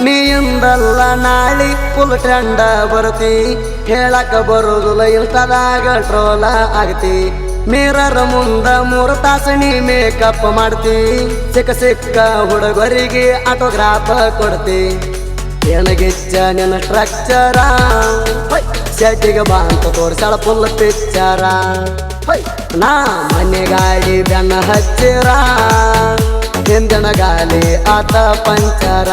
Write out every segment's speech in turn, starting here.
ನೀಯಿಂದಲ್ಲ ನಾಳಿ ಫುಲ್ ಟ್ರೆಂಡ ಬರ್ತಿ ಹೇಳಕ ಬರುದಿಲ್ಲ ಇನ್ಸ್ಟಾದಾಗ ಟ್ರೋಲ ಆಗ್ತಿ ಮಿರರ್ ಮುಂದ 3 ತಾಸು ನೀ ಮೇಕಪ್ ಮಾಡ್ತಿ ಸಿಕ್ಕ ಸಿಕ್ಕ ಹುಡುಗರಿಗೆ ಆಟೋಗ್ರಾಫ್ ಕೊಡ್ತಿ ಏನಗಿಚ್ಚ ನಿನ್ನ ಸ್ಟ್ರಕ್ಚರ ಶೆಟ್ಟಿಗೆ ಬಾ ಅಂತ ತೋರ್ಸಾಳ ಫುಲ್ ಪಿಕ್ಚರ ನಾ ಮನೆ ಗಾಡಿ ಬೆನ್ನ ಹಚ್ಚಿರ ಹಿಂದಿನ ಗಾಲಿ ಆತ ಪಂಚರ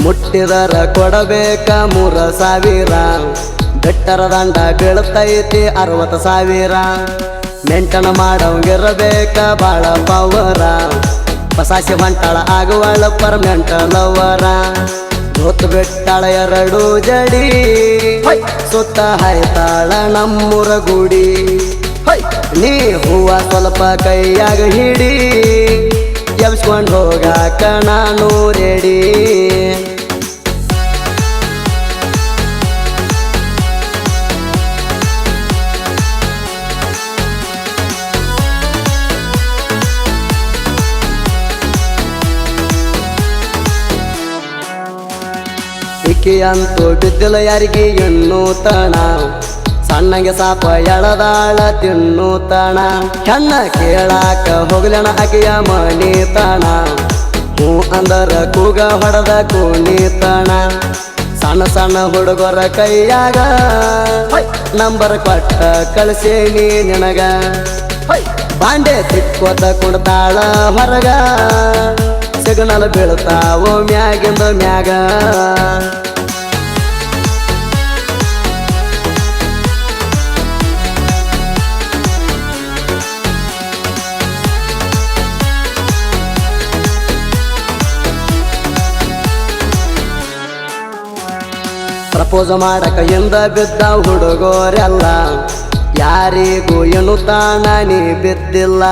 ಮುಟ್ಟಿದರ ಕೊಡಬೇಕ 3,000 ಬೆಟ್ಟರ ದಂಡ ಬೀಳ್ತೈತಿ 60,000 ಮೆಂಟನ ಮಾಡವಂಗಿರಬೇಕ ಬಾಳ ಪವರ ಪಸಾಸಿ ಹೊಂಟಾಳ ಆಗುವಳ ಪರ್ಮೆಂಟ ಲವರ ಹೊತ್ತು ಬಿಟ್ಟಾಳ 2 ಜಡಿ ಸುತ್ತ ಹಾಯ್ತಾಳ ನಮ್ಮೂರ ಗುಡಿ ನೀ ಹೂವ ಸ್ವಲ್ಪ ಕೈಯಾಗ ಹಿಡಿ ಎಬ್ಸ್ಕೊಂಡ್ ಹೋಗಾಕ ನಾನು ರೆಡಿ ಅಂತೂ ಬಿದ್ದಿಲ್ಲ ಯಾರಿಗೆ ಎನ್ನುತ್ತಾಣ ಸಣ್ಣಗೆ ಸಾಪ ಎಳದಾಳ ತಿನ್ನುತ್ತಾಣ ಹೆಣ್ಣ ಕೇಳಾಕ ಹೋಗ್ಲಣ ಆಕೆಯ ಮಣಿತಾಣ ಹೂ ಅಂದರ ಕೂಗ ಹೊಡೆದ ಕುಣಿತಾಣ ಸಣ್ಣ ಸಣ್ಣ ಹುಡುಗರ ಕೈಯಾಗ ನಂಬರ್ ಕೊಟ್ಟ ಕಳಿಸೇನಿ ನಿನಗ ಬಾಂಡೆ ತಿಕ್ಕೋತ ಕುಡ್ತಾಳ ಹೊರಗ ಸಿಗ್ನಲ್ ಬೀಳ್ತಾವೋ ಮ್ಯಾಗಿಂದ ಮ್ಯಾಗ ಪ್ರಪೋಸ್ ಮಾಡಕ ಹಿಂದ ಬಿದ್ದ ಹುಡುಗೋರೆಲ್ಲ ಯಾರಿಗೂ ಎನ್ನುತ್ತಾಣ ನೀ ಬಿದ್ದಿಲ್ಲ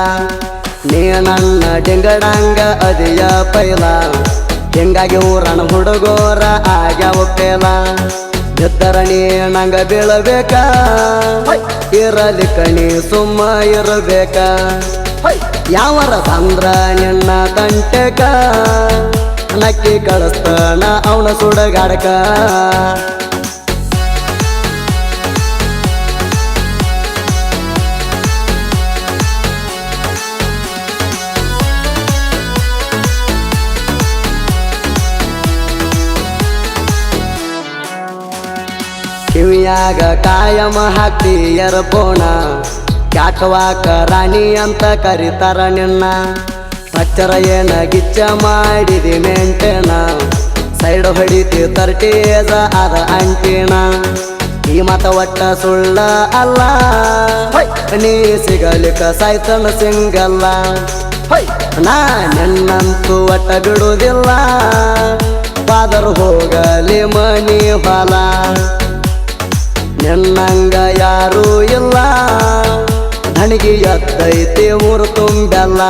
ನೀ ನನ್ನ ಡಿಂಗಡಂಗ ಅದಿಯ ಪೈಲ ಹಿಂಗಾಗಿ ಊರನ ಹುಡುಗೋರ ಆಗ್ಯಾವ ಪೇಲ ಬಿದ್ದರ ನೀ ನಂಗ ಬೀಳಬೇಕ ಇರಲಿಕ್ಕ ನೀ ಸುಮ್ಮ ಇರಬೇಕ ಯಾವರ ತಂದ್ರ ನಿನ್ನ ತಂಟೆಕ ನಕ್ಕಿ ಕಳಿಸ್ತಾನ ಅವನ ಸುಡಗಾಡಕ ಕಿವಿಯಾಗ ಕಾಯಮ ಹಾಕ್ತಿ ಎರ್ಪೋಣ ಕ್ಯಾಕವಾಕ ರಾಣಿ ಅಂತ ಕರಿತಾರ ನಿನ್ನ ಹಚ್ಚರ ಏನ ಗಿಚ್ಚ ಮಾಡಿದಿ ಮೆಂಟೇನ ಸೈಡ್ ಹೊಡಿತಿ 30 ಏಜ ಅದ ಅಂಟಿನ ಈ ಮತ ಒಟ್ಟ ಸುಳ್ಳ ಅಲ್ಲ ನೀ ಸಿಗಲಿಕ್ಕ ಸಾಯ್ತನ ಸಿಂಗಲ್ಲ ನಾ ನಿನ್ನಂತೂ ಒಟ್ಟ ಬಿಡುವುದಿಲ್ಲ ಫಾದರ್ ಹೋಗಲಿ ಮನಿ ಹೊಲ ನಿನ್ನಂಗ ಯಾರೂ ಇಲ್ಲ ನನಗೆ ಎತ್ತೈತಿ ಊರು ತುಂಬೆಲ್ಲ